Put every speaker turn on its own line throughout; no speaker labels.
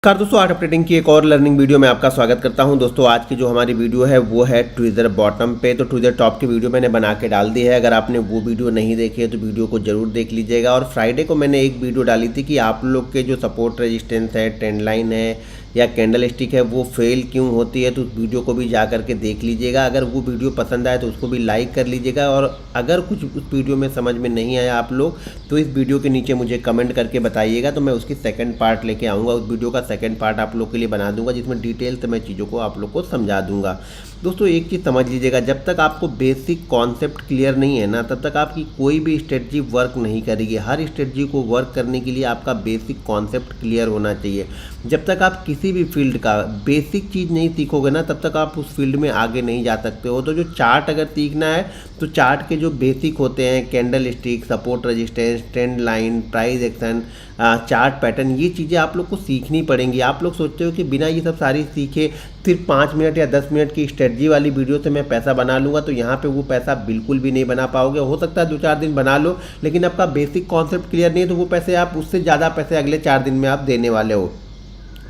नमस्कार दोस्तों, art of trading की एक और लर्निंग वीडियो में आपका स्वागत करता हूं। दोस्तों आज की जो हमारी वीडियो है वो है ट्विज़र बॉटम पे। तो ट्विज़र टॉप की वीडियो मैंने बना के डाल दी है। अगर आपने वो वीडियो नहीं देखी है तो वीडियो को जरूर देख लीजिएगा। और फ्राइडे को मैंने एक वीडियो डाली थी कि आप लोग के जो सपोर्ट रेजिस्टेंस है, ट्रेंड लाइन है या कैंडल स्टिक है वो फेल क्यों होती है, तो उस वीडियो को भी जा करके देख लीजिएगा। अगर वो वीडियो पसंद आए तो उसको भी लाइक कर लीजिएगा। और अगर कुछ उस वीडियो में समझ में नहीं आया आप लोग तो इस वीडियो के नीचे मुझे कमेंट करके बताइएगा, तो मैं उसकी सेकंड पार्ट लेके आऊँगा। उस वीडियो का सेकंड पार्ट आप लोग के लिए बना दूंगा जिसमें डिटेल से मैं चीज़ों को आप लोग को समझा दूंगा। दोस्तों एक चीज़ समझ लीजिएगा, जब तक आपको बेसिक कॉन्सेप्ट क्लियर नहीं है ना तब तक आपकी कोई भी स्ट्रेटजी वर्क नहीं करेगी। हर स्ट्रेटजी को वर्क करने के लिए आपका बेसिक कॉन्सेप्ट क्लियर होना चाहिए। जब तक आप किसी भी फील्ड का बेसिक चीज़ नहीं सीखोगे ना तब तक आप उस फील्ड में आगे नहीं जा सकते हो। तो जो चार्ट अगर सीखना है तो चार्ट के जो बेसिक होते हैं, candle stick, support resistance, trend line, price action, chart pattern, ये चीज़ें आप लोग को सीखनी पड़ेंगी। आप लोग सोचते हो कि बिना ये सब सारी सीखे सिर्फ 5 मिनट या 10 मिनट की स्ट्रेटजी वाली वीडियो से मैं पैसा बना लूँगा, तो यहाँ पे वो पैसा बिल्कुल भी नहीं बना पाओगे। हो सकता है 2-4 दिन बना लो, लेकिन आपका बेसिक कॉन्सेप्ट क्लियर नहीं है तो वो पैसे आप उससे ज़्यादा पैसे अगले 4 दिन में आप देने वाले हो।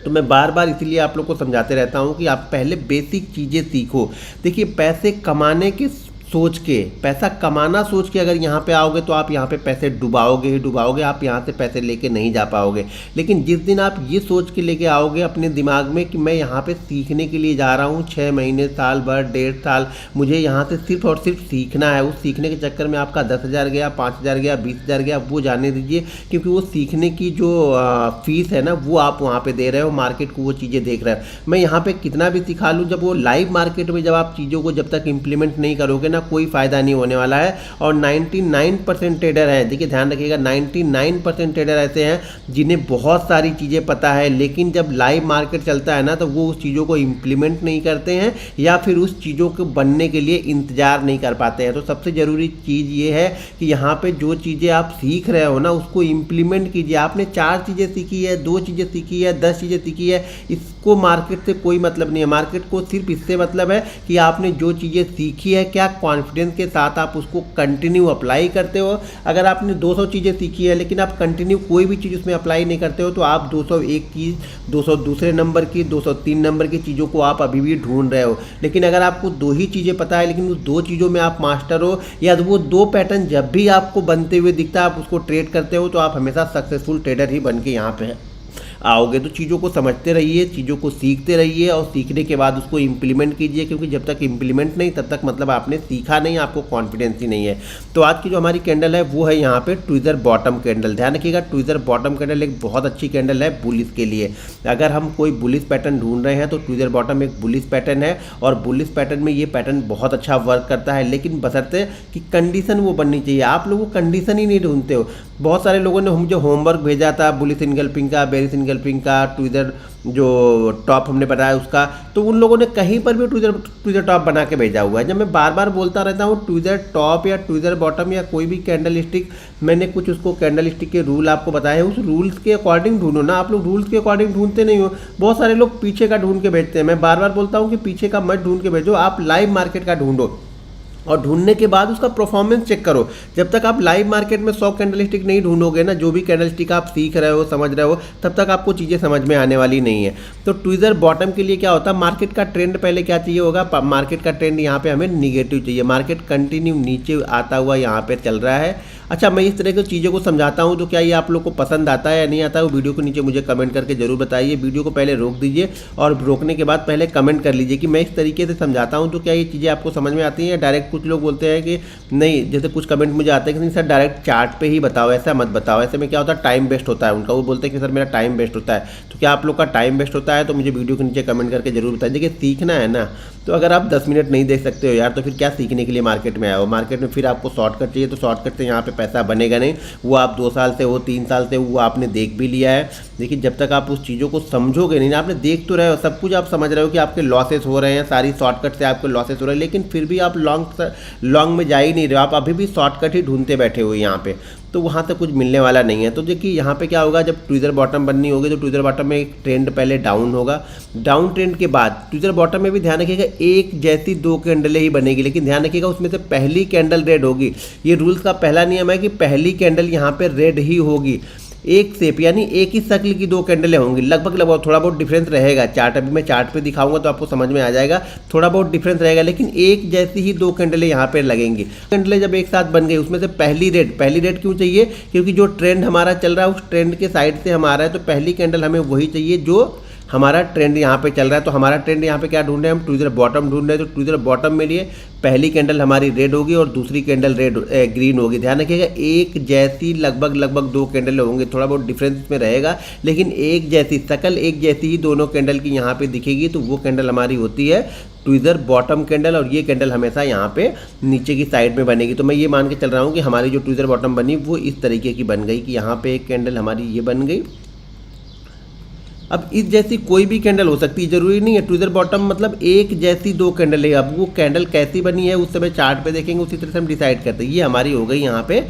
तो मैं बार बार इसीलिए आप लोग को समझाते रहता हूँ कि आप पहले बेसिक चीज़ें सीखो। देखिए पैसे कमाने के सोच के, पैसा कमाना सोच के अगर यहाँ पे आओगे तो आप यहाँ पे पैसे डुबाओगे ही डुबाओगे, आप यहाँ से पैसे लेके नहीं जा पाओगे। लेकिन जिस दिन आप ये सोच के लेके आओगे अपने दिमाग में कि मैं यहाँ पे सीखने के लिए जा रहा हूँ, 6 महीने, साल भर, 1.5 साल मुझे यहाँ से सिर्फ और सिर्फ सीखना है, उस सीखने के चक्कर में आपका 10,000 गया, 5,000 गया, 20,000 गया, वो जाने दीजिए। क्योंकि वो सीखने की जो फीस है ना वो आप वहाँ पर दे रहे हो, मार्केट को वो चीज़ें देख रहे हो। मैं यहाँ पर कितना भी सिखा लूँ, जब वो लाइव मार्केट में जब आप चीज़ों को जब तक इम्प्लीमेंट नहीं करोगे ना कोई फ़ायदा नहीं होने वाला है। और 99% ट्रेडर हैं, देखिए ध्यान रखिएगा, 99% ट्रेडर ऐसे हैं जिन्हें बहुत सारी चीज़ें पता है, लेकिन जब लाइव मार्केट चलता है ना तो वो उस चीज़ों को इम्प्लीमेंट नहीं करते हैं या फिर उस चीज़ों को बनने के लिए इंतज़ार नहीं कर पाते हैं। तो सबसे ज़रूरी चीज़ ये है कि यहाँ पे जो चीज़ें आप सीख रहे हो ना उसको इम्प्लीमेंट कीजिए। आपने 4 चीज़ें सीखी है, 2 चीज़ें सीखी है, 10 चीज़ें सीखी है, इसको मार्केट से कोई मतलब नहीं है। मार्केट को सिर्फ इससे मतलब है कि आपने जो चीज़ें सीखी है क्या कॉन्फिडेंस के साथ आप उसको कंटिन्यू अप्लाई करते हो। अगर आपने 200 चीज़ें सीखी है लेकिन आप कंटिन्यू कोई भी चीज़ उसमें अप्लाई नहीं करते हो तो आप 201 की, 202 नंबर की, 203 नंबर की चीज़ों को आप अभी भी ढूंढ रहे हो। लेकिन अगर आपको 2 ही चीज़ें पता है लेकिन उस 2 चीज़ों में आप मास्टर हो, या वो 2 पैटर्न जब भी आपको बनते हुए दिखता है आप उसको ट्रेड करते हो, तो आप हमेशा सक्सेसफुल ट्रेडर ही बन के यहाँ पे आओगे। तो चीज़ों को समझते रहिए, चीज़ों को सीखते रहिए और सीखने के बाद उसको इम्प्लीमेंट कीजिए। क्योंकि जब तक इम्प्लीमेंट नहीं तब तक मतलब आपने सीखा नहीं, आपको कॉन्फिडेंस ही नहीं है। तो आज की जो हमारी कैंडल है वो है यहाँ पे ट्विज़र बॉटम कैंडल। ध्यान रखिएगा, ट्विज़र बॉटम कैंडल एक बहुत अच्छी कैंडल है बुलिश के लिए। अगर हम कोई बुलिश पैटर्न ढूंढ रहे हैं तो ट्विज़र बॉटम एक बुलिश पैटर्न है, और बुलिश पैटर्न में ये पैटर्न बहुत अच्छा वर्क करता है। लेकिन बशर्ते कि कंडीशन वो बननी चाहिए। आप लोग कंडीशन ही नहीं ढूंढते हो। बहुत सारे लोगों ने मुझे होमवर्क भेजा था बुलिश इनगल्फिंग का, बेरिश इनगल्फिंग का, ट्विज़र जो टॉप हमने बताया उसका, तो उन लोगों ने कहीं पर भी ट्विज़र टॉप बना के भेजा हुआ है। जब मैं बार बार बोलता रहता हूँ ट्विज़र टॉप या ट्विज़र बॉटम या कोई भी कैंडल स्टिक, मैंने कुछ उसको कैंडल स्टिक के रूल आपको बताए हैं, उस रूल्स के अकॉर्डिंग ढूंढो ना। आप लोग रूल्स के अकॉर्डिंग ढूंढते नहीं हो। बहुत सारे लोग पीछे का ढूंढ के भेजते हैं। मैं बार बार बोलता हूँ कि पीछे का मत ढूंढ के भेजो, आप लाइव मार्केट का ढूंढो और ढूंढने के बाद उसका परफॉर्मेंस चेक करो। जब तक आप लाइव मार्केट में 100 कैंडल स्टिक नहीं ढूंढोगे ना, जो भी कैंडल स्टिक आप सीख रहे हो, समझ रहे हो, तब तक आपको चीज़ें समझ में आने वाली नहीं है। तो ट्विज़र बॉटम के लिए क्या होता है, मार्केट का ट्रेंड पहले क्या चाहिए होगा, मार्केट का ट्रेंड यहाँ पे हमें निगेटिव चाहिए। मार्केट कंटिन्यू नीचे आता हुआ यहाँ पे चल रहा है। अच्छा, मैं इस तरह की चीज़ों को समझाता हूँ तो क्या ये आप लोग को पसंद आता है या नहीं आता है, वो वीडियो को नीचे मुझे कमेंट करके जरूर बताइए। वीडियो को पहले रोक दीजिए और रोकने के बाद पहले कमेंट कर लीजिए कि मैं इस तरीके से समझाता हूँ तो क्या ये चीज़ें आपको समझ में आती हैं। डायरेक्ट कुछ लोग बोलते हैं कि नहीं, जैसे कुछ कमेंट मुझे आते हैं कि नहीं सर डायरेक्ट चार्ट पे ही बताओ, ऐसा मत बताओ। ऐसे में क्या होता है, टाइम वेस्ट होता है उनका। वो बोलते हैं कि सर मेरा टाइम वेस्ट होता है। तो क्या आप लोग का टाइम वेस्ट होता है तो मुझे वीडियो के नीचे कमेंट करके जरूर बताइए। देखिए सीखना है ना, तो अगर आप 10 मिनट नहीं देख सकते हो यार तो फिर क्या सीखने के लिए मार्केट में आए हो। मार्केट में फिर आपको शॉर्टकट चाहिए, तो शॉर्टकट से यहाँ पे पैसा बनेगा नहीं। वो आप 2 साल से हो, 3 साल से वो आपने देख भी लिया है। देखिए जब तक आप उस चीज़ों को समझोगे नहीं, आपने देख तो रहे हो, सब कुछ आप समझ रहे हो कि आपके लॉसेस हो रहे हैं, सारी शॉर्टकट से आपके लॉसेस हो रहे हैं, लेकिन फिर भी आप लॉन्ग में जा ही नहीं रहे हो। आप अभी भी शॉर्टकट ही ढूंढते बैठे हो यहाँ पे, तो वहाँ से कुछ मिलने वाला नहीं है। तो देखिए यहाँ पे क्या होगा, जब ट्विज़र बॉटम बननी होगी तो ट्विज़र बॉटम में एक ट्रेंड पहले डाउन होगा। डाउन ट्रेंड के बाद ट्विज़र बॉटम में भी ध्यान रखिएगा एक जैसी 2 कैंडलें ही बनेगी, लेकिन ध्यान रखिएगा उसमें से पहली कैंडल रेड होगी। ये रूल्स का पहला नियम है कि पहली कैंडल यहाँ पे रेड ही होगी। एक शेप यानी एक ही शक्ल की दो कैंडलें होंगी, लगभग थोड़ा बहुत डिफरेंस रहेगा। चार्ट अभी मैं चार्ट पे दिखाऊंगा तो आपको समझ में आ जाएगा, थोड़ा बहुत डिफरेंस रहेगा, लेकिन एक जैसी ही दो कैंडलें यहाँ पे लगेंगी। कैंडलें जब एक साथ बन गई, उसमें से पहली रेड क्यों चाहिए, क्योंकि जो ट्रेंड हमारा चल रहा है उस ट्रेंड के साइड से हमारा है, तो पहली कैंडल हमें वही चाहिए जो हमारा ट्रेंड यहाँ पे चल रहा है। तो हमारा ट्रेंड यहाँ पे क्या ढूंढ रहे हैं, हम ट्विज़र बॉटम ढूंढ रहे हैं। तो ट्विज़र बॉटम में लिए पहली कैंडल हमारी रेड होगी और दूसरी कैंडल ग्रीन होगी। ध्यान रखिएगा, एक जैसी लगभग दो कैंडल होंगे, थोड़ा बहुत डिफरेंस में रहेगा, लेकिन एक जैसी शक्ल एक जैसी ही दोनों कैंडल की यहाँ पे दिखेगी। तो वो कैंडल हमारी होती है ट्विज़र बॉटम कैंडल, और ये कैंडल हमेशा यहाँ पे नीचे की साइड में बनेगी। तो मैं ये मान के चल रहा हूँ कि हमारी जो ट्विज़र बॉटम बनी वो इस तरीके की बन गई कि यहाँ पे एक कैंडल हमारी ये बन गई। अब इस जैसी कोई भी कैंडल हो सकती है, जरूरी नहीं है ट्विज़र बॉटम मतलब एक जैसी दो कैंडल है। अब वो कैंडल कैसी बनी है उस समय चार्ट पे देखेंगे, उसी तरह से हम डिसाइड करते हैं। ये हमारी हो गई यहाँ पे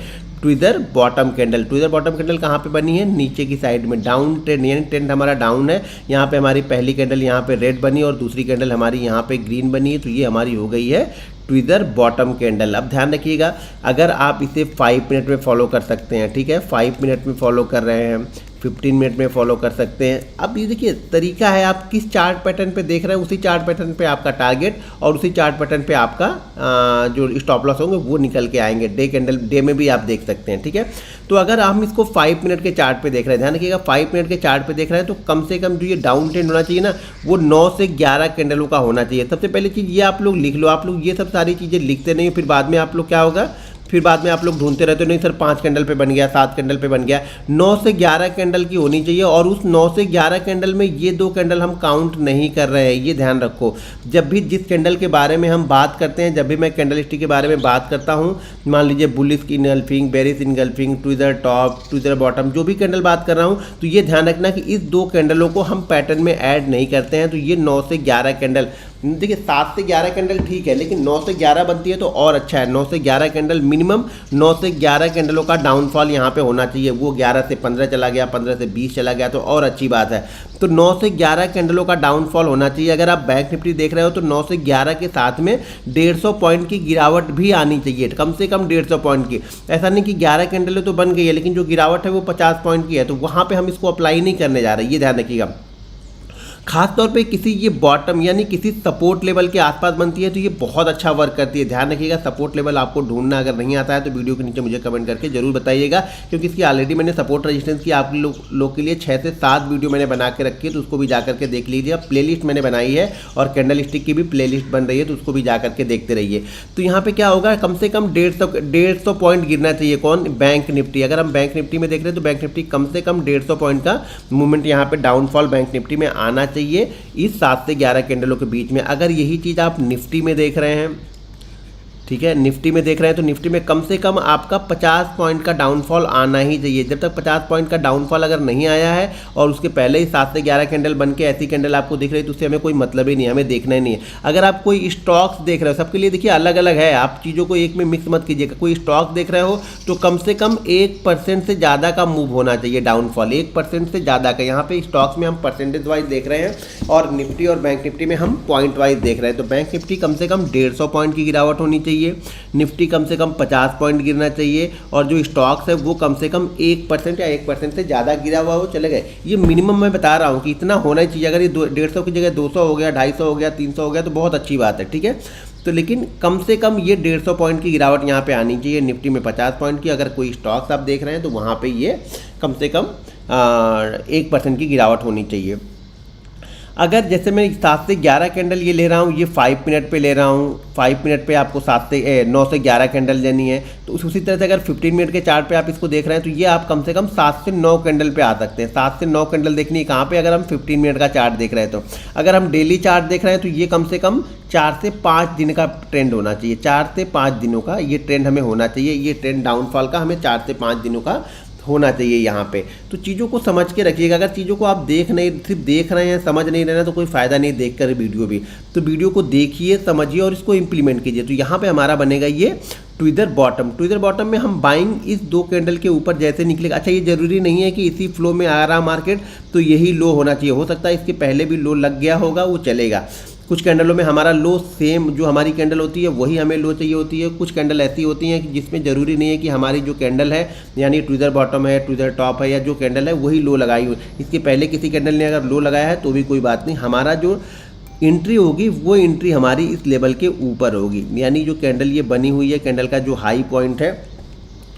tweezer bottom candle. Tweezer bottom candle कहाँ पे बनी है, नीचे की साइड में, डाउन ट्रेंड यानी ट्रेंड हमारा डाउन है। यहाँ पे हमारी पहली कैंडल यहाँ पे रेड बनी और दूसरी कैंडल हमारी यहाँ पे ग्रीन बनी है। तो ये हमारी हो गई है ट्विज़र बॉटम कैंडल। अब ध्यान रखिएगा, अगर आप इसे 5 मिनट में फॉलो कर सकते हैं, ठीक है, 5 मिनट में फॉलो कर रहे हैं, 15 मिनट में फॉलो कर सकते हैं। अब ये देखिए तरीका है, आप किस चार्ट पैटर्न पे देख रहे हैं उसी चार्ट पैटर्न पे आपका टारगेट और उसी चार्ट पैटर्न पे आपका जो स्टॉप लॉस होंगे वो निकल के आएंगे। डे में भी आप देख सकते हैं, ठीक है। तो अगर हम इसको 5 मिनट के चार्ट पे देख रहे हैं, ध्यान रखिएगा 5 मिनट के चार्ट पे देख रहे हैं, तो कम से कम जो ये डाउन ट्रेंड होना चाहिए ना, वो 9 से 11 कैंडलों का होना चाहिए। सबसे पहले चीज़ ये आप लोग लिख लो। आप लोग ये सब सारी चीज़ें लिखते नहीं, फिर बाद में आप लोग क्या होगा, फिर बाद में आप लोग ढूंढते रहते हो, नहीं सर 5 कैंडल पे बन गया, 7 कैंडल पे बन गया। 9 से 11 कैंडल की होनी चाहिए, और उस 9 से 11 कैंडल में ये दो कैंडल हम काउंट नहीं कर रहे हैं, ये ध्यान रखो। जब भी जिस कैंडल के बारे में हम बात करते हैं, जब भी मैं कैंडल स्टिक के बारे में बात करता हूँ, मान लीजिए bullish engulfing, bearish engulfing, tweezer top, tweezer bottom, जो भी कैंडल बात कर रहा हूँ, तो ये ध्यान रखना कि इस दो कैंडलों को हम पैटर्न में ऐड नहीं करते हैं। तो ये 9 से 11 कैंडल, देखिए 7 से 11 कैंडल ठीक है, लेकिन 9 से 11 बनती है तो और अच्छा है। 9 से 11 कैंडल मिनिमम, 9 से 11 कैंडलों का डाउनफॉल यहाँ पे होना चाहिए। वो 11 से 15 चला गया, 15 से 20 चला गया तो और अच्छी बात है। तो 9 से 11 कैंडलों का डाउनफॉल होना चाहिए। अगर आप बैंक निफ्टी देख रहे हो तो 9 से 11 के साथ में 150 पॉइंट की गिरावट भी आनी चाहिए, कम से कम 150 पॉइंट की। ऐसा नहीं कि 11 कैंडलें तो बन गई है लेकिन जो गिरावट है वो 50 पॉइंट की है, तो वहाँ पर हम इसको अप्लाई नहीं करने जा रहे, ये ध्यान रखिएगा। खास तौर पे किसी ये बॉटम यानी किसी सपोर्ट लेवल के आसपास बनती है तो ये बहुत अच्छा वर्क करती है। ध्यान रखिएगा, सपोर्ट लेवल आपको ढूंढना अगर नहीं आता है तो वीडियो के नीचे मुझे कमेंट करके जरूर बताइएगा, क्योंकि इसकी ऑलरेडी मैंने सपोर्ट रेजिस्टेंस की आप लोग के लिए 6 से 7 वीडियो मैंने बना के रखी है, तो उसको भी जा करके देख लीजिए। प्लेलिस्ट मैंने बनाई है और कैंडल स्टिक की भी प्लेलिस्ट बन रही है, तो उसको भी जा करके देखते रहिए। तो यहाँ पे क्या होगा, कम से कम 150 पॉइंट गिरना चाहिए। कौन, बैंक निफ्टी। अगर हम बैंक निफ्टी में देख रहे हैं तो बैंक निफ्टी कम से कम 150 पॉइंट का मूवमेंट यहाँ पे डाउनफॉल बैंक निफ्टी में आना चाहिए इस 7 से 11 कैंडलों के बीच में। अगर यही चीज़ आप निफ्टी में देख रहे हैं, ठीक है, निफ्टी में देख रहे हैं, तो निफ्टी में कम से कम आपका 50 पॉइंट का डाउनफॉल आना ही चाहिए। जब तक 50 पॉइंट का डाउनफॉल अगर नहीं आया है और उसके पहले ही 7 से 11 कैंडल बन के ऐसी कैंडल आपको दिख रही है तो उससे हमें कोई मतलब ही नहीं है, हमें देखना ही नहीं है। अगर आप कोई स्टॉक्स देख रहे हो, सबके लिए देखिए अलग अलग है, आप चीज़ों को एक में मिक्स मत कीजिएगा। कोई स्टॉक देख रहे हो तो कम से कम 1% से ज़्यादा का मूव होना चाहिए डाउनफॉल, 1% से ज़्यादा का। यहाँ पे स्टॉक्स में हम परसेंटेज वाइज देख रहे हैं और निफ्टी और बैंक निफ्टी में हम पॉइंट वाइज देख रहे हैं। तो बैंक निफ्टी कम से कम 150 पॉइंट की गिरावट होनी चाहिए, निफ्टी कम से कम 50 पॉइंट गिरना चाहिए, और जो स्टॉक्स है वो कम से कम 1% या 1% से ज़्यादा गिरा हुआ हो चले गए। ये मिनिमम मैं बता रहा हूँ कि इतना होना ही चाहिए। अगर ये 150 की जगह 200 हो गया, 250 हो गया, 300 हो गया तो बहुत अच्छी बात है, ठीक है। तो लेकिन कम से कम ये 150 पॉइंट की गिरावट यहाँ पे आनी चाहिए। निफ्टी में 50 पॉइंट की, अगर कोई स्टॉक्स आप देख रहे हैं तो वहाँ पे ये कम से कम 1% की गिरावट होनी चाहिए। अगर जैसे मैं 7 से 11 कैंडल ये ले रहा हूँ, ये 5 मिनट पे ले रहा हूँ, 5 मिनट पे आपको 9 से 11 कैंडल लेनी है, तो उसी तरह से अगर 15 मिनट के चार्ट पे आप इसको देख रहे हैं तो ये आप कम से कम 7 से 9 कैंडल पे आ सकते हैं। 7 से 9 कैंडल देखनी है कहाँ पे, अगर हम 15 मिनट का चार्ट देख रहे हैं तो। अगर हम डेली चार्ट देख रहे हैं तो ये कम से कम 4 से 5 दिन का ट्रेंड होना चाहिए। 4 से 5 दिनों का ये ट्रेंड हमें होना चाहिए। ये ट्रेंड डाउनफॉल का हमें 4 से 5 दिनों का होना चाहिए यहाँ पे। तो चीज़ों को समझ के रखिएगा। अगर चीज़ों को आप सिर्फ देख रहे हैं, समझ नहीं रहे हैं, तो कोई फ़ायदा नहीं देख कर वीडियो भी। तो वीडियो को देखिए, समझिए और इसको इम्प्लीमेंट कीजिए। तो यहाँ पे हमारा बनेगा ये ट्विज़र बॉटम। ट्विज़र बॉटम में हम बाइंग इस 2 कैंडल के ऊपर जैसे निकलेगा। अच्छा, ये ज़रूरी नहीं है कि इसी फ्लो में आ रहा मार्केट तो यही लो होना चाहिए, हो सकता है इसके पहले भी लो लग गया होगा, वो चलेगा। कुछ कैंडलों में हमारा लो सेम जो हमारी कैंडल होती है वही हमें लो चाहिए होती है। कुछ कैंडल ऐसी होती हैं कि जिसमें ज़रूरी नहीं है कि हमारी जो कैंडल है यानी ट्विज़र बॉटम है, ट्विज़र टॉप है या जो कैंडल है वही लो लगाई हुई, इसके पहले किसी कैंडल ने अगर लो लगाया है तो भी कोई बात नहीं, हमारा जो एंट्री होगी वो एंट्री हमारी इस लेवल के ऊपर होगी। यानी जो कैंडल ये बनी हुई है, कैंडल का जो हाई पॉइंट है,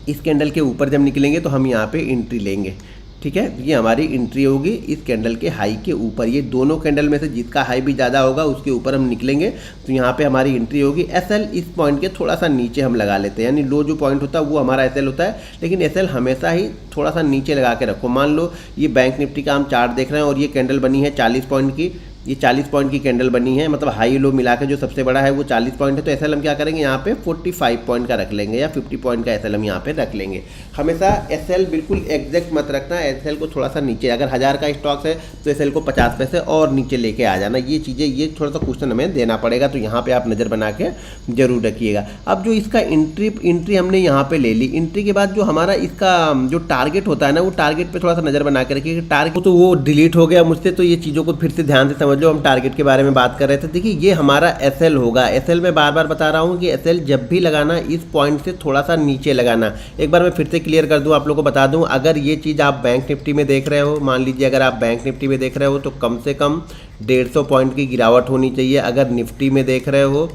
इस कैंडल के ऊपर जब निकलेंगे तो हम यहाँ पे एंट्री लेंगे। ठीक है, ये हमारी एंट्री होगी इस कैंडल के हाई के ऊपर। ये दोनों कैंडल में से जिसका हाई भी ज़्यादा होगा उसके ऊपर हम निकलेंगे तो यहाँ पे हमारी एंट्री होगी। एसएल इस पॉइंट के थोड़ा सा नीचे हम लगा लेते हैं, यानी लो जो पॉइंट होता है वो हमारा एसएल होता है, लेकिन एसएल हमेशा ही थोड़ा सा नीचे लगा के रखो। मान लो ये बैंक निफ्टी का हम चार्ट देख रहे हैं और ये कैंडल बनी है 40 पॉइंट की, ये 40 पॉइंट की कैंडल बनी है, मतलब हाई लो मिला के जो सबसे बड़ा है वो 40 पॉइंट है, तो एसएल हम क्या करेंगे यहाँ पे 45 पॉइंट का रख लेंगे या 50 पॉइंट का एसएल हम यहाँ पे रख लेंगे। हमेशा एसएल बिल्कुल एग्जैक्ट मत रखना, एसएल को थोड़ा सा नीचे, अगर 1000 का स्टॉक है तो एसएल को 50 पैसे और नीचे लेके आ जाना। ये चीज़ें, ये थोड़ा सा क्वेश्चन हमें देना पड़ेगा, तो यहाँ पर आप नज़र बना के जरूर रखिएगा। अब जो इसका एंट्री हमने यहाँ पर ले ली, एंट्री के बाद जो हमारा इसका जो टारगेट होता है ना, वो टारगेट पर थोड़ा सा नज़र बना के रखिएगा। टारगेट तो वो डिलीट हो गया मुझसे, तो ये चीज़ों को फिर से ध्यान से समझ लो। हम टारगेट के बारे में बात कर रहे थे। देखिए ये हमारा एसएल होगा, एसएल में बार बार बता रहा हूँ कि एसएल जब भी लगाना इस पॉइंट से थोड़ा सा नीचे लगाना। एक बार मैं फिर से क्लियर कर दूँ, आप लोगों को बता दूँ, अगर ये चीज़ आप बैंक निफ्टी में देख रहे हो, मान लीजिए अगर आप बैंक निफ्टी में देख रहे हो तो कम से कम 150 पॉइंट की गिरावट होनी चाहिए। अगर निफ्टी में देख रहे हो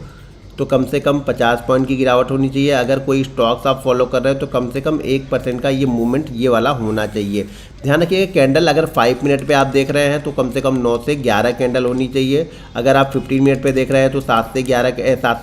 तो कम से कम 50 पॉइंट की गिरावट होनी चाहिए। अगर कोई स्टॉक्स आप फॉलो कर रहे हो तो कम से कम 1% का ये मूवमेंट ये वाला होना चाहिए। ध्यान रखिएगा, कैंडल अगर 5 मिनट पे आप देख रहे हैं तो कम से कम 9 से 11 कैंडल होनी चाहिए। अगर आप 15 मिनट पे देख रहे हैं तो 7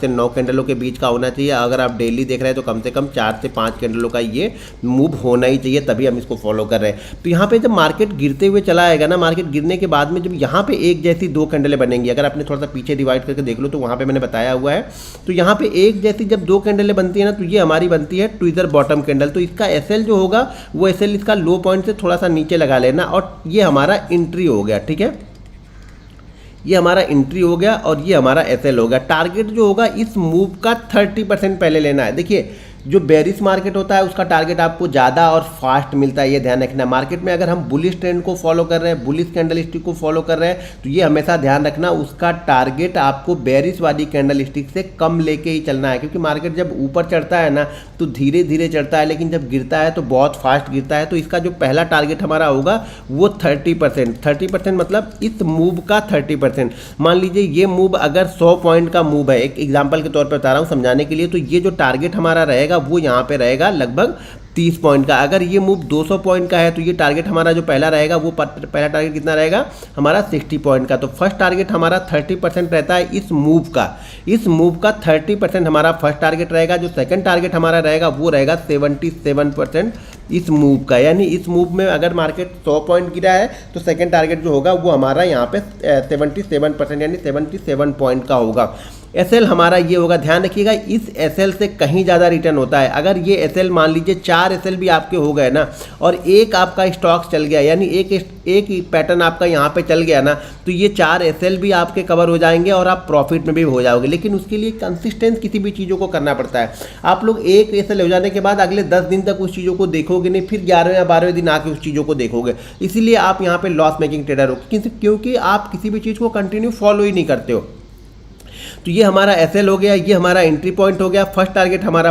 से 9 कैंडलों के बीच का होना चाहिए। अगर आप डेली देख रहे हैं तो कम से कम 4 से 5 कैंडलों का ये मूव होना ही चाहिए, तभी हम इसको फॉलो कर रहे हैं। तो यहाँ पे जब मार्केट गिरते हुए चला आएगा ना, मार्केट गिरने के बाद में जब यहाँ पे एक जैसी 2 कैंडलें बनेंगी, अगर आपने थोड़ा सा पीछे डिवाइड करके देख लो तो वहाँ पर मैंने बताया हुआ है, तो यहाँ पे एक जैसी जब 2 कैंडलें बनती है ना तो ये हमारी बनती है ट्विज़र बॉटम कैंडल। तो इसका एसएल जो होगा वो एसएल इसका लो पॉइंट से थोड़ा सा नीचे लगा लेना और ये हमारा एंट्री हो गया। ठीक है, ये हमारा एंट्री हो गया और ये हमारा एसएल हो गया। टारगेट जो होगा इस मूव का 30% पहले लेना है। देखिए जो बेरिश मार्केट होता है उसका टारगेट आपको ज़्यादा और फास्ट मिलता है, ये ध्यान रखना। मार्केट में अगर हम बुलिश ट्रेंड को फॉलो कर रहे हैं, बुलिश कैंडल स्टिक को फॉलो कर रहे हैं, तो ये हमेशा ध्यान रखना उसका टारगेट आपको बेरिश वाली कैंडल स्टिक से कम लेके ही चलना है। क्योंकि मार्केट जब ऊपर चढ़ता है ना तो धीरे धीरे चढ़ता है, लेकिन जब गिरता है तो बहुत फास्ट गिरता है। तो इसका जो पहला टारगेट हमारा होगा वो 30% मतलब इस मूव का 30%। मान लीजिए ये मूव अगर 100 पॉइंट का मूव है, एक एग्जाम्पल के तौर पर बता रहा हूँ समझाने के लिए, तो ये जो टारगेट हमारा रहेगा वो यहाँ पे रहेगा लगभग 30 पॉइंट का। अगर ये मूव 200 पॉइंट का है तो ये टारगेट हमारा जो पहला रहेगा वो पहला टारगेट कितना रहेगा हमारा 60 पॉइंट का। तो फर्स्ट टारगेट हमारा 30% रहता है इस मूव का। इस मूव का 30% हमारा फर्स्ट टारगेट रहेगा। जो सेकंड टारगेट हमारा रहेगा वो रहेगा 77% इस मूव का। यानी इस मूव में अगर मार्केट 100 पॉइंट गिरा है तो सेकंड टारगेट जो होगा वो हमारा यहाँ पे 77% यानी 77 पॉइंट का होगा। एसएल हमारा ये होगा, ध्यान रखिएगा इस एसएल से कहीं ज़्यादा रिटर्न होता है। अगर ये एसएल मान लीजिए 4 एसएल भी आपके हो गए ना और एक आपका स्टॉक चल गया, यानी एक पैटर्न आपका यहाँ पे चल गया ना, तो ये 4 एसएल भी आपके कवर हो जाएंगे और आप प्रॉफिट में भी हो जाओगे। लेकिन उसके लिए कंसिस्टेंस किसी भी चीज़ों को करना पड़ता है। आप लोग एक एसएल हो जाने के बाद अगले 10 दिन तक उस चीज़ों को देखोगे नहीं, फिर 11वें या 12वें दिन आके उस चीज़ों को देखोगे। इसीलिए आप यहाँ पे लॉस मेकिंग ट्रेडर हो, क्योंकि आप किसी भी चीज़ को कंटिन्यू फॉलो ही नहीं करते हो। तो ये हमारा एसएल हो गया, ये हमारा एंट्री पॉइंट हो गया। फर्स्ट टारगेट हमारा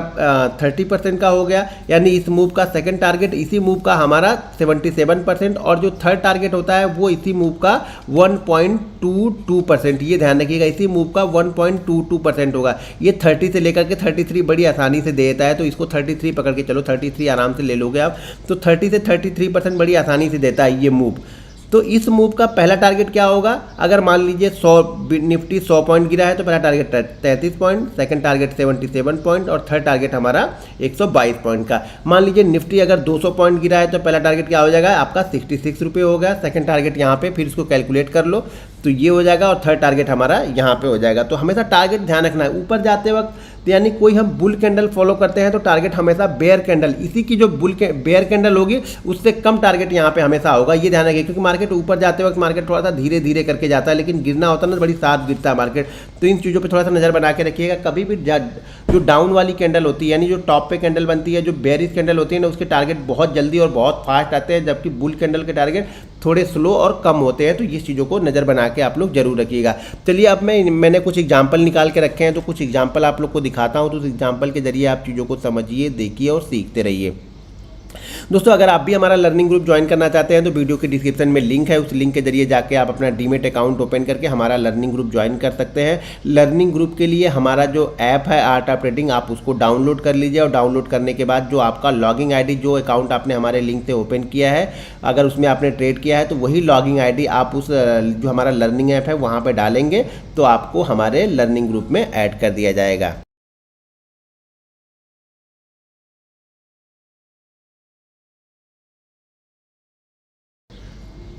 30% का हो गया, यानी इस मूव का सेकंड टारगेट इसी मूव का हमारा 77%, और जो थर्ड टारगेट होता है वो इसी मूव का 1.22%। ये ध्यान रखिएगा, इसी मूव का 1.22% होगा। ये 30 से लेकर के 33 बड़ी आसानी से देता है, तो इसको 33 पकड़ के चलो, 33 आराम से ले लोगे आप। तो 30 से 33% बड़ी आसानी से देता है ये मूव। तो इस मूव का पहला टारगेट क्या होगा, अगर मान लीजिए 100 निफ्टी 100 पॉइंट गिरा है तो पहला target 33 point, second target 77 point और थर्ड टारगेट हमारा 122 पॉइंट का। मान लीजिए निफ्टी अगर 200 पॉइंट गिरा है तो पहला टारगेट क्या हो जाएगा आपका 66 रुपये हो गया। सेकंड टारगेट यहाँ पे, फिर इसको कैलकुलेट कर लो तो ये हो जाएगा, और थर्ड टारगेट हमारा यहाँ पे हो जाएगा। तो हमेशा टारगेट ध्यान रखना है। ऊपर जाते वक्त यानी कोई हम बुल कैंडल फॉलो करते हैं तो टारगेट हमेशा बेयर कैंडल, इसी की जो बेयर कैंडल होगी उससे कम टारगेट यहाँ पे हमेशा होगा। ये ध्यान रखिए, क्योंकि मार्केट ऊपर जाते वक्त मार्केट थोड़ा सा धीरे धीरे करके जाता है, लेकिन गिरना होता है ना बड़ी साथ गिरता है मार्केट। तो इन चीज़ों पे थोड़ा सा नज़र बना के रखिएगा। कभी भी जो डाउन वाली कैंडल होती है, यानी जो टॉप पे कैंडल बनती है, जो बेयरिश कैंडल होती है ना, उसके टारगेट बहुत जल्दी और बहुत फास्ट आते हैं, जबकि बुल कैंडल के टारगेट थोड़े स्लो और कम होते हैं, तो इस चीज़ों को नज़र बना के आप लोग जरूर रखिएगा। चलिए अब मैंने कुछ एग्जाम्पल निकाल के रखे हैं, तो कुछ एग्जाम्पल आप लोग को दिखाता हूँ, तो उस एग्जाम्पल के जरिए आप चीज़ों को समझिए, देखिए और सीखते रहिए। दोस्तों अगर आप भी हमारा लर्निंग ग्रुप ज्वाइन करना चाहते हैं तो वीडियो के डिस्क्रिप्शन में लिंक है, उस लिंक के जरिए जाके आप अपना डीमेट अकाउंट ओपन करके हमारा लर्निंग ग्रुप ज्वाइन कर सकते हैं। लर्निंग ग्रुप के लिए हमारा जो ऐप है आर्ट ऑफ ट्रेडिंग, आप उसको डाउनलोड कर लीजिए, और डाउनलोड करने के बाद जो आपका लॉगिंग आईडी, जो अकाउंट आपने हमारे लिंक से ओपन किया है, अगर उसमें आपने ट्रेड किया है तो वही लॉगिंग आईडी आप उस जो हमारा लर्निंग ऐप है वहाँ पर डालेंगे तो आपको हमारे लर्निंग ग्रुप में ऐड कर दिया जाएगा।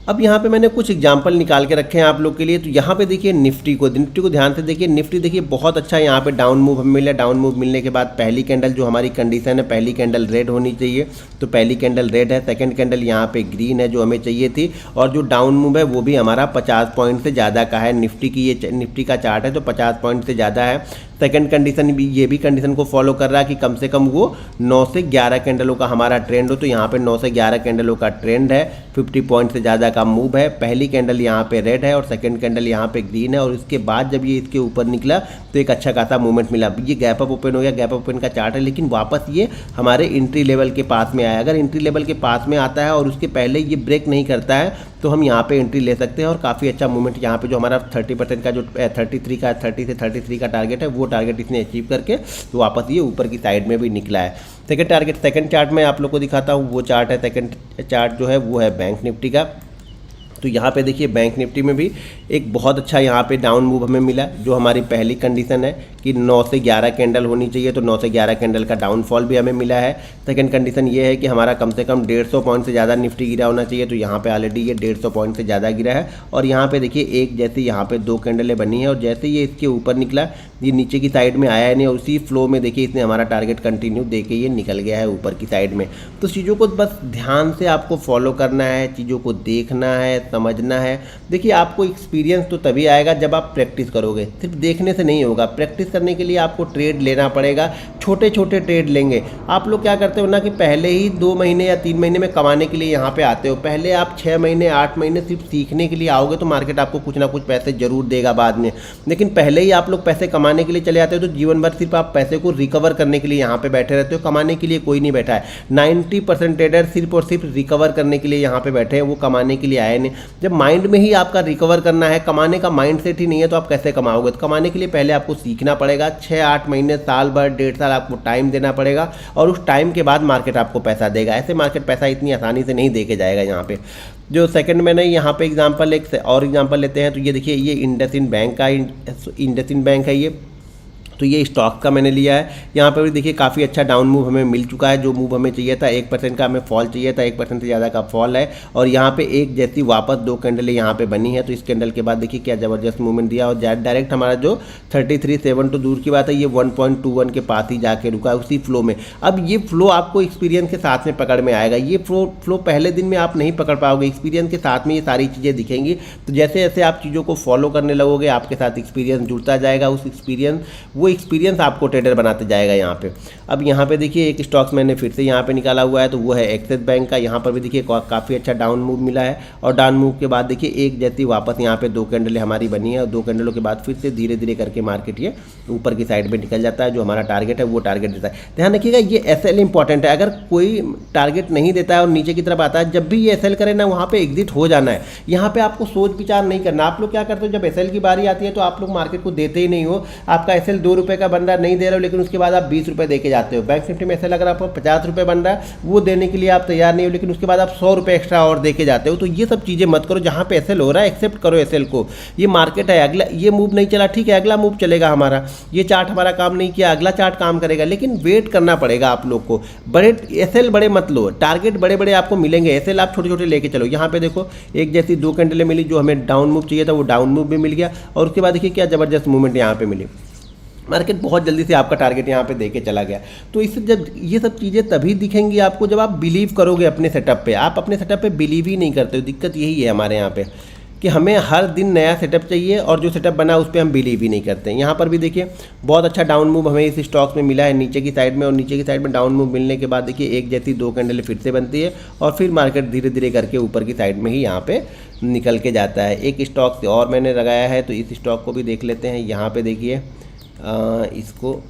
अब यहाँ पे मैंने कुछ एग्जाम्पल निकाल के रखे हैं आप लोग के लिए। तो यहाँ पे देखिए निफ्टी को ध्यान से देखिए। निफ्टी देखिए बहुत अच्छा यहाँ पे डाउन मूव हमें मिला। डाउन मूव मिलने के बाद पहली कैंडल जो हमारी कंडीशन है, पहली कैंडल रेड होनी चाहिए, तो पहली कैंडल रेड है। सेकंड कैंडल यहाँ पे ग्रीन है जो हमें चाहिए थी, और जो डाउन मूव है वो भी हमारा 50 पॉइंट से ज़्यादा का है। निफ्टी का चार्ट है तो 50 पॉइंट से ज़्यादा है। सेकंड कंडीशन भी, ये भी कंडीशन को फॉलो कर रहा है कि कम से कम वो 9 से 11 कैंडलों का हमारा ट्रेंड हो। तो यहाँ पे 9 से 11 कैंडलों का ट्रेंड है, 50 पॉइंट से ज़्यादा का मूव है। पहली कैंडल यहाँ पे रेड है और सेकंड कैंडल यहाँ पे ग्रीन है, और इसके बाद जब ये इसके ऊपर निकला तो एक अच्छा खासा मूवमेंट मिला। ये गैप अप ओपन हो गया, गैप अप ओपन का चार्ट है, लेकिन वापस ये हमारे एंट्री लेवल के पास में आया। अगर एंट्री लेवल के पास में आता है और उसके पहले ये ब्रेक नहीं करता है तो हम यहाँ पे एंट्री ले सकते हैं, और काफ़ी अच्छा मूवमेंट यहाँ पे जो हमारा 30% का जो 30 से 33 का टारगेट है वो टारगेट इसने अचीव करके तो वापस ये ऊपर की साइड में भी निकला है। सेकंड चार्ट में आप लोग को दिखाता हूँ, वो चार्ट है, सेकंड चार्ट जो है वो है बैंक निफ्टी का। तो यहाँ पे देखिए बैंक निफ्टी में भी एक बहुत अच्छा यहाँ पे डाउन मूव हमें मिला। जो हमारी पहली कंडीशन है कि 9 से 11 कैंडल होनी चाहिए, तो 9 से 11 कैंडल का डाउनफॉल भी हमें मिला है। सेकंड कंडीशन ये है कि हमारा कम से कम 150 पॉइंट से ज़्यादा निफ्टी गिरा होना चाहिए, तो यहाँ पे ऑलरेडी ये 150 पॉइंट से ज़्यादा गिरा है। और यहाँ पे देखिए एक जैसे यहाँ पे 2 कैंडलें बनी है, और जैसे ये इसके ऊपर निकला ये नीचे की साइड में आया है नहीं, और उसी फ्लो में देखिए इसने हमारा टारगेट कंटिन्यू दे के ये निकल गया है ऊपर की साइड में। तो चीज़ों को बस ध्यान से आपको फॉलो करना है, चीज़ों को देखना है, समझना है। देखिए आपको एक्सपीरियंस तो तभी आएगा जब आप प्रैक्टिस करोगे, सिर्फ देखने से नहीं होगा। प्रैक्टिस करने के लिए आपको ट्रेड लेना पड़ेगा, छोटे छोटे ट्रेड लेंगे। आप लोग क्या करते हो ना कि पहले ही 2 महीने या 3 महीने में कमाने के लिए यहाँ पे आते हो। पहले आप 6 महीने 8 महीने सिर्फ सीखने के लिए आओगे तो मार्केट आपको कुछ ना कुछ पैसे जरूर देगा बाद में, लेकिन पहले ही आप लोग पैसे कमाने के लिए चले आते हो तो जीवन भर सिर्फ आप पैसे को रिकवर करने के लिए यहाँ पे बैठे रहते हो। कमाने के लिए कोई नहीं बैठा है। 90% ट्रेडर सिर्फ और सिर्फ रिकवर करने के लिए यहाँ पे बैठे हैं, वो कमाने के लिए आए नहीं। जब माइंड में ही आपका रिकवर करना है, कमाने का माइंड सेट ही नहीं है, तो आप कैसे कमाओगे? तो कमाने के लिए पहले आपको सीखना पड़ेगा। 6-8 महीने, साल भर, 1.5 साल आपको टाइम देना पड़ेगा, और उस टाइम के बाद मार्केट आपको पैसा देगा। ऐसे मार्केट पैसा इतनी आसानी से नहीं दे के जाएगा। यहाँ पे जो सेकंड मैंने यहाँ पे एग्जांपल, एक और एग्जांपल लेते हैं, तो ये देखिए ये इंडसइंड बैंक का, इंडसइंड बैंक है ये। तो ये स्टॉक का मैंने लिया है। यहाँ पर भी देखिए काफ़ी अच्छा डाउन मूव हमें मिल चुका है। जो मूव हमें चाहिए था 1% का हमें फॉल चाहिए था, 1% से ज़्यादा का फॉल है, और यहाँ पे एक जैसी वापस 2 कैंडलें यहाँ पे बनी है। तो इस कैंडल के बाद देखिए क्या ज़बरदस्त मूवमेंट दिया, और डायरेक्ट हमारा जो 33.7 तो दूर की बात है, ये 1.21 के पास ही जाके रुका है उसी फ्लो में। अब ये फ्लो आपको एक्सपीरियंस के साथ में पकड़ में आएगा। ये फ्लो पहले दिन में आप नहीं पकड़ पाओगे, एक्सपीरियंस के साथ में ये सारी चीज़ें दिखेंगी। तो जैसे जैसे आप चीज़ों को फॉलो करने लगोगे आपके साथ एक्सपीरियंस जुड़ता जाएगा। उस एक्सपीरियंस आपको ट्रेडर बनाते जाएगा यहाँ पे। अब यहाँ पे देखिए एक स्टॉक्स मैंने फिर से यहाँ पे निकाला हुआ है, तो वो है एक्सिस बैंक का। यहाँ पर भी देखिए काफ़ी अच्छा डाउन मूव मिला है, और डाउन मूव के बाद देखिए एक जैसी वापस यहाँ पे 2 कैंडलें हमारी बनी है, और 2 कैंडलों के बाद फिर से धीरे धीरे करके मार्केट ये ऊपर की साइड में निकल जाता है। जो हमारा टारगेट है वो टारगेट देता है। ध्यान रखिएगा ये एसएल इंपॉर्टेंट है। अगर कोई टारगेट नहीं देता है और नीचे की तरफ आता है, जब भी ये एसएल करे ना वहाँ पे एग्जिट हो जाना है। यहाँ पे आपको सोच विचार नहीं करना। आप लोग क्या करते हो, जब एसएल की बारी आती है तो आप लोग मार्केट को देते ही नहीं हो। आपका एसएल 2 रुपये का बन रहा नहीं दे रहे हो, लेकिन उसके बाद आप 20 रुपये दे के जाते हो। बैंक निफ्टी में एसएल अगर आपको 50 रुपये बन रहा है वो देने के लिए आप तैयार नहीं हो, लेकिन उसके बाद आप 100 रुपये एक्स्ट्रा और दे के जाते हो। तो ये सब चीज़ें मत करो। जहाँ पे एसएल हो रहा है एक्सेप्ट करो एसएल को। ये मार्केट है, अगला ये मूव नहीं चला ठीक है, अगला मूव चलेगा हमारा। ये चार्ट हमारा काम नहीं किया, अगला चार्ट काम करेगा, लेकिन वेट करना पड़ेगा आप लोग को। बड़े एसएल बड़े मत लो, टारगेट बड़े बड़े आपको मिलेंगे, एसएल आप छोटे छोटे लेके चलो। यहाँ पे देखो एक जैसी 2 कैंडलें मिली, जो हमें डाउन मूव चाहिए था वो डाउन मूव भी मिल गया, और उसके बाद देखिए क्या ज़बरदस्त मूवमेंट यहाँ पे मिली। मार्केट बहुत जल्दी से आपका टारगेट यहाँ पे देके चला गया। तो इससे जब ये सब चीज़ें तभी दिखेंगी आपको जब आप बिलीव करोगे अपने सेटअप पे। आप अपने सेटअप पे बिलीव ही नहीं करते हो, दिक्कत यही है हमारे यहाँ पे। कि हमें हर दिन नया सेटअप चाहिए और जो सेटअप बना उस पर हम बिलीव ही नहीं करते हैं। यहाँ पर भी देखिए बहुत अच्छा डाउन मूव हमें इस स्टॉक्स में मिला है नीचे की साइड में, और नीचे की साइड में डाउन मूव मिलने के बाद देखिए एक जैसी 2 कैंडल फिर से बनती है और फिर मार्केट धीरे धीरे करके ऊपर की साइड में ही यहाँ पे निकल के जाता है। एक स्टॉक से और मैंने लगाया है, तो इस स्टॉक को भी देख लेते हैं। यहाँ पे देखिए इसको,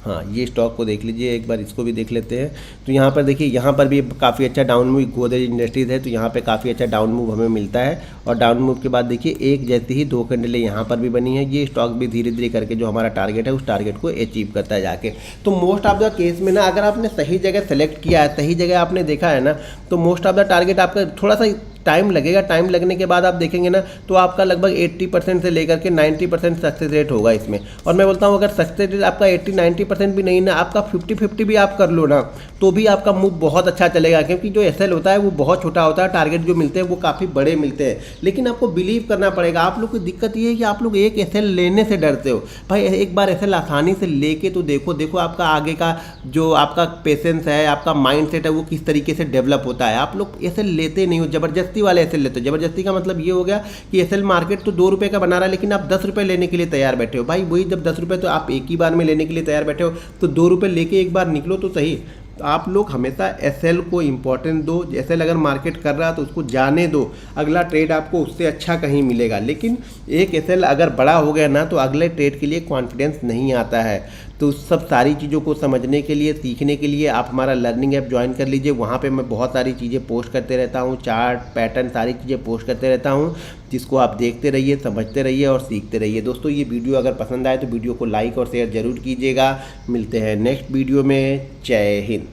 हाँ ये स्टॉक को देख लीजिए एक बार, इसको भी देख लेते हैं। तो यहाँ पर देखिए यहाँ पर भी काफ़ी अच्छा डाउन मूव, गोदरेज इंडस्ट्रीज़ है तो यहाँ पे काफ़ी अच्छा डाउन मूव हमें मिलता है। और डाउन मूव के बाद देखिए एक जैसी ही 2 कैंडलें यहाँ पर भी बनी है। ये स्टॉक भी धीरे धीरे करके जो हमारा टारगेट है उस टारगेट को अचीव करता है जाके। तो मोस्ट ऑफ द केस में ना, अगर आपने सही जगह सेलेक्ट किया है, सही जगह आपने देखा है ना, तो मोस्ट ऑफ द टारगेट आपका थोड़ा सा टाइम लगेगा। टाइम लगने के बाद आप देखेंगे ना तो आपका लगभग 80% से लेकर के 90% सक्सेस रेट होगा इसमें। और मैं बोलता हूँ अगर सक्सेस रेट आपका 80-90% भी नहीं ना, आपका 50-50 भी आप कर लो ना, तो भी आपका मूव बहुत अच्छा चलेगा। क्योंकि जो एसएल होता है वो बहुत छोटा होता है, टारगेट जो मिलते हैं वो काफ़ी बड़े मिलते हैं। लेकिन आपको बिलीव करना पड़ेगा। आप लोग की दिक्कत ये है कि आप लोग एक एसएल लेने से डरते हो। भाई एक बार एसएल आसानी से लेके तो देखो आपका आगे का जो आपका पेशेंस है, आपका माइंड सेट है, वो किस तरीके से डेवलप होता है। आप लोग एसएल लेते नहीं हो, जबरदस्ती वाले एसएल लेते हो। जबरदस्ती का मतलब ये हो गया कि एसएल मार्केट तो 2 रुपये का बना रहा है, लेकिन आप 10 रुपये लेने के लिए तैयार बैठे हो। भाई वही जब 10 रुपये तो आप एक ही बार में लेने के लिए तैयार बैठे हो, तो 2 रुपये लेके एक बार निकलो तो सही। तो आप लोग हमेशा एसएल को इम्पोर्टेंस दो। एसएल अगर मार्केट कर रहा है तो उसको जाने दो, अगला ट्रेड आपको उससे अच्छा कहीं मिलेगा। लेकिन एक एसएल अगर बड़ा हो गया ना तो अगले ट्रेड के लिए कॉन्फिडेंस नहीं आता है। तो सब सारी चीज़ों को समझने के लिए, सीखने के लिए आप हमारा लर्निंग ऐप ज्वाइन कर लीजिए। वहाँ पे मैं बहुत सारी चीज़ें पोस्ट करते रहता हूँ, चार्ट पैटर्न सारी चीज़ें पोस्ट करते रहता हूँ, जिसको आप देखते रहिए, समझते रहिए और सीखते रहिए। दोस्तों ये वीडियो अगर पसंद आए तो वीडियो को लाइक और शेयर ज़रूर कीजिएगा। मिलते हैं नेक्स्ट वीडियो में। जय हिंद।